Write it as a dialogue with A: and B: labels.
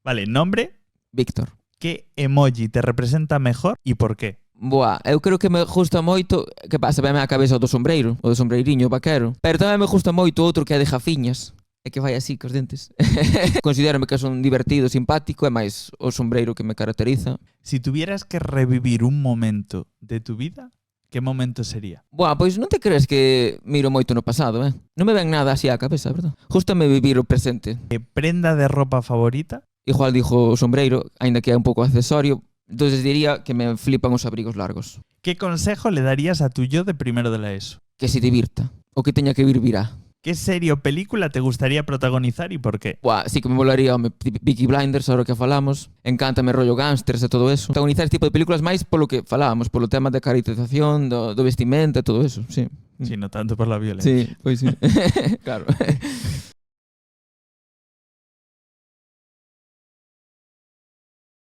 A: Vale, nombre.
B: Víctor.
A: Que emoji te representa mellor e por qué?
B: Boa, eu creo que me gusta moito, que pasa, veme a cabeza o do sombreiro, o do sombreiriño vaquero, pero tamén me gusta moito outro que é de jafiñas, e que vai así cos dentes. Considérame que son divertido, simpático, e máis o sombreiro que me caracteriza.
A: Si tuvieras que revivir un momento de tu vida, que momento sería?
B: Boa, pois non te crees que miro moito no pasado, Non me ven nada así á cabeza, verdad? Justame vivir o presente.
A: Prenda de ropa favorita?
B: Igual dixo o sombreiro, aínda que é un pouco accesorio, entonces diría que me flipan os abrigos largos.
A: ¿Qué consejo le darías a tu yo de primero de la ESO?
B: Que se divirta. O que teña que vir, virá.
A: ¿Qué serie o película te gustaría protagonizar y por qué?
B: Buah, sí que me molaría, home, Peaky Blinders, ahora que falamos. Encántame rollo gángsters e todo eso. Protagonizar este tipo de películas máis polo que falábamos, polo tema da caracterización, do vestimenta e todo eso, sí.
A: Sí, no tanto por la violencia.
B: Sí, pois sí. Claro.